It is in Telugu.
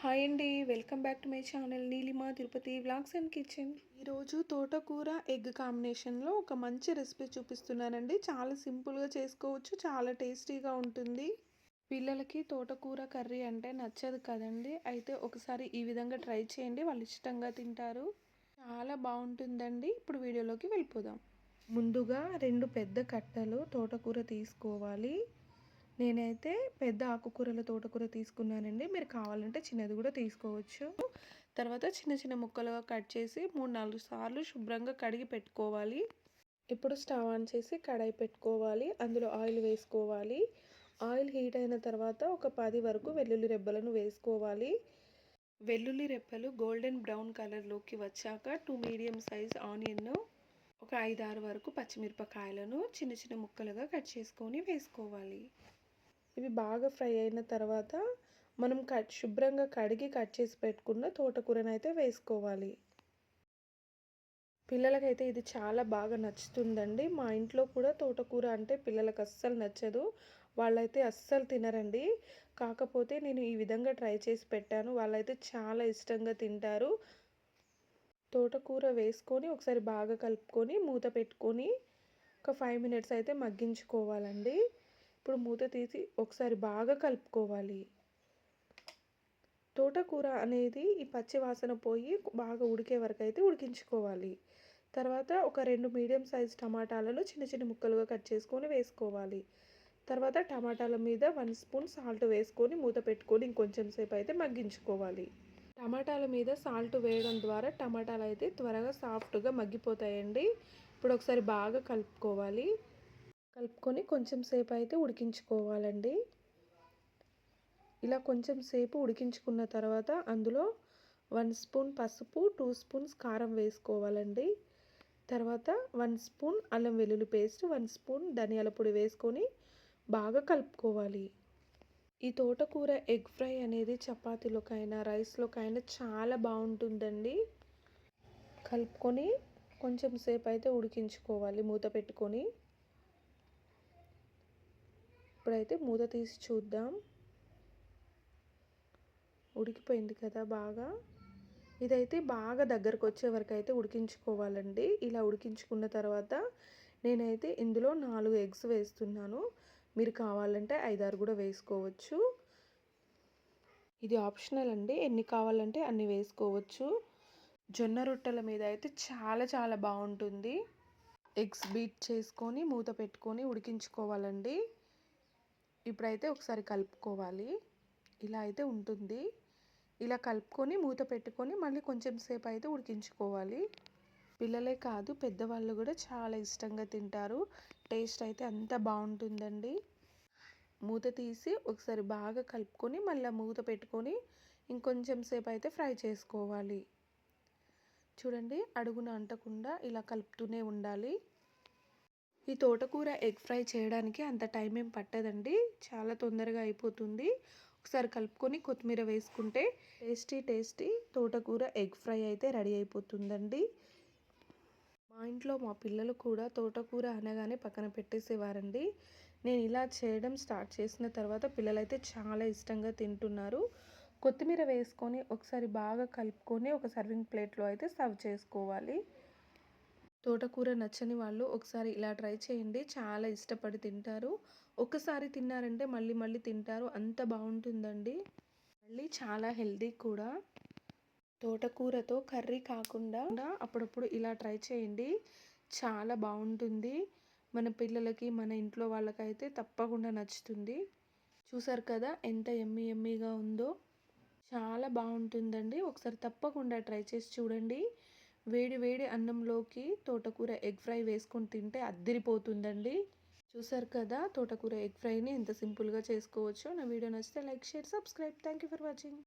హాయ్ అండి. Welcome back to my channel Neelima Tirupati vlogs and kitchen. ఈరోజు తోటకూర ఎగ్ కాంబినేషన్లో ఒక మంచి రెసిపీ చూపిస్తున్నానండి. చాలా సింపుల్గా చేసుకోవచ్చు, చాలా టేస్టీగా ఉంటుంది. పిల్లలకి తోటకూర కర్రీ అంటే నచ్చదు కదండి. అయితే ఒకసారి ఈ విధంగా ట్రై చేయండి, వాళ్ళు ఇష్టంగా తింటారు. చాలా బాగుంటుందండి. ఇప్పుడు వీడియోలోకి వెళ్ళిపోదాం. ముందుగా 2 పెద్ద కట్టలు తోటకూర తీసుకోవాలి. నేనైతే పెద్ద ఆకుకూరల తోటకూర తీసుకున్నానండి. మీరు కావాలంటే చిన్నది కూడా తీసుకోవచ్చు. తర్వాత చిన్న చిన్న ముక్కలుగా కట్ చేసి 3-4 సార్లు శుభ్రంగా కడిగి పెట్టుకోవాలి. ఇప్పుడు స్టవ్ ఆన్ చేసి కడాయి పెట్టుకోవాలి. అందులో ఆయిల్ వేసుకోవాలి. ఆయిల్ హీట్ అయిన తర్వాత ఒక 10 వరకు వెల్లుల్లి రెబ్బలను వేసుకోవాలి. వెల్లుల్లి రెబ్బలు గోల్డెన్ బ్రౌన్ కలర్లోకి వచ్చాక 2 మీడియం సైజ్ ఆనియన్, ఒక 5-6 వరకు పచ్చిమిరపకాయలను చిన్న చిన్న ముక్కలుగా కట్ చేసుకొని వేసుకోవాలి. ఇవి బాగా ఫ్రై అయిన తర్వాత మనం శుభ్రంగా కడిగి కట్ చేసి పెట్టుకున్న తోటకూరను అయితే వేసుకోవాలి. పిల్లలకైతే ఇది చాలా బాగా నచ్చుతుందండి. మా ఇంట్లో కూడా తోటకూర అంటే పిల్లలకు అస్సలు నచ్చదు. వాళ్ళైతే అస్సలు తినరండి. కాకపోతే నేను ఈ విధంగా ట్రై చేసి పెట్టాను. వాళ్ళైతే చాలా ఇష్టంగా తింటారు. తోటకూర వేసుకొని ఒకసారి బాగా కలుపుకొని మూత పెట్టుకొని ఒక 5 మినిట్స్ అయితే మగ్గించుకోవాలండి. ఇప్పుడు మూత తీసి ఒకసారి బాగా కలుపుకోవాలి. తోటకూర అనేది ఈ పచ్చి వాసన పోయి బాగా ఉడికే వరకు అయితే ఉడికించుకోవాలి. తర్వాత ఒక 2 మీడియం సైజ్ టమాటాలను చిన్న చిన్న ముక్కలుగా కట్ చేసుకొని వేసుకోవాలి. తర్వాత టమాటాల మీద 1 స్పూన్ సాల్ట్ వేసుకొని మూత పెట్టుకొని ఇంకొంచెం సేపు అయితే మగ్గించుకోవాలి. టమాటాల మీద సాల్ట్ వేయడం ద్వారా టమాటాలు అయితే త్వరగా సాఫ్ట్గా మగ్గిపోతాయండి. ఇప్పుడు ఒకసారి బాగా కలుపుకోవాలి. కలుపుకొని కొంచెం సేపు అయితే ఉడికించుకోవాలండి. ఇలా కొంచెం సేపు ఉడికించుకున్న తర్వాత అందులో 1 స్పూన్ పసుపు, 2 స్పూన్స్ కారం వేసుకోవాలండి. తర్వాత 1 స్పూన్ అల్లం వెల్లుల్లి పేస్ట్, 1 స్పూన్ ధనియాల పొడి వేసుకొని బాగా కలుపుకోవాలి. ఈ తోటకూర ఎగ్ ఫ్రై అనేది చపాతీలోకైనా రైస్లోకైనా చాలా బాగుంటుందండి. కలుపుకొని కొంచెం సేపు అయితే ఉడికించుకోవాలి మూత పెట్టుకొని. ఇప్పుడైతే మూత తీసి చూద్దాం. ఉడికిపోయింది కదా బాగా. ఇదైతే బాగా దగ్గరకు వచ్చే వరకు అయితే ఉడికించుకోవాలండి. ఇలా ఉడికించుకున్న తర్వాత నేనైతే ఇందులో 4 ఎగ్స్ వేస్తున్నాను. మీరు కావాలంటే 5-6 కూడా వేసుకోవచ్చు. ఇది ఆప్షనల్ అండి. ఎన్ని కావాలంటే అన్ని వేసుకోవచ్చు. జొన్న రొట్టెల మీద అయితే చాలా చాలా బాగుంటుంది. ఎగ్స్ బీట్ చేసుకొని మూత పెట్టుకొని ఉడికించుకోవాలండి. ఇప్పుడైతే ఒకసారి కలుపుకోవాలి. ఇలా అయితే ఉంటుంది. ఇలా కలుపుకొని మూత పెట్టుకొని మళ్ళీ కొంచెం సేపు అయితే ఉడికించుకోవాలి. పిల్లలే కాదు పెద్దవాళ్ళు కూడా చాలా ఇష్టంగా తింటారు. టేస్ట్ అయితే అంత బాగుంటుందండి. మూత తీసి ఒకసారి బాగా కలుపుకొని మళ్ళీ మూత పెట్టుకొని ఇంకొంచెం సేపు అయితే ఫ్రై చేసుకోవాలి. చూడండి, అడుగున అంటకుండా ఇలా కలుపుతూనే ఉండాలి. ఈ తోటకూర ఎగ్ ఫ్రై చేయడానికి అంత టైం ఏం పట్టదండి. చాలా తొందరగా అయిపోతుంది. ఒకసారి కలుపుకొని కొత్తిమీర వేసుకుంటే టేస్టీ తోటకూర ఎగ్ ఫ్రై అయితే రెడీ అయిపోతుందండి. మా ఇంట్లో మా పిల్లలు కూడా తోటకూర అనగానే పక్కన పెట్టేసేవారండి. నేను ఇలా చేయడం స్టార్ట్ చేసిన తర్వాత పిల్లలైతే చాలా ఇష్టంగా తింటున్నారు. కొత్తిమీర వేసుకొని ఒకసారి బాగా కలుపుకొని ఒక సర్వింగ్ ప్లేట్లో అయితే సర్వ్ చేసుకోవాలి. తోటకూర నచ్చని వాళ్ళు ఒకసారి ఇలా ట్రై చేయండి. చాలా ఇష్టపడి తింటారు. ఒకసారి తిన్నారంటే మళ్ళీ మళ్ళీ తింటారు. అంత బాగుంటుందండి. మళ్ళీ చాలా హెల్దీ కూడా. తోటకూరతో కర్రీ కాకుండా అప్పుడప్పుడు ఇలా ట్రై చేయండి. చాలా బాగుంటుంది. మన పిల్లలకి మన ఇంట్లో వాళ్ళకైతే తప్పకుండా నచ్చుతుంది. చూసారు కదా ఎంత యమ్మీగా ఉందో. చాలా బాగుంటుందండి. ఒకసారి తప్పకుండా ట్రై చేసి చూడండి. వేడి వేడి అన్నంలోకి తోటకూర ఎగ్ ఫ్రై వేసుకొని తింటే అద్దిరిపోతుందండి. చూసారు కదా తోటకూర ఎగ్ ఫ్రైని ఎంత సింపుల్గా చేసుకోవచ్చో. నా వీడియో నచ్చితే like, share, subscribe. Thank you for watching.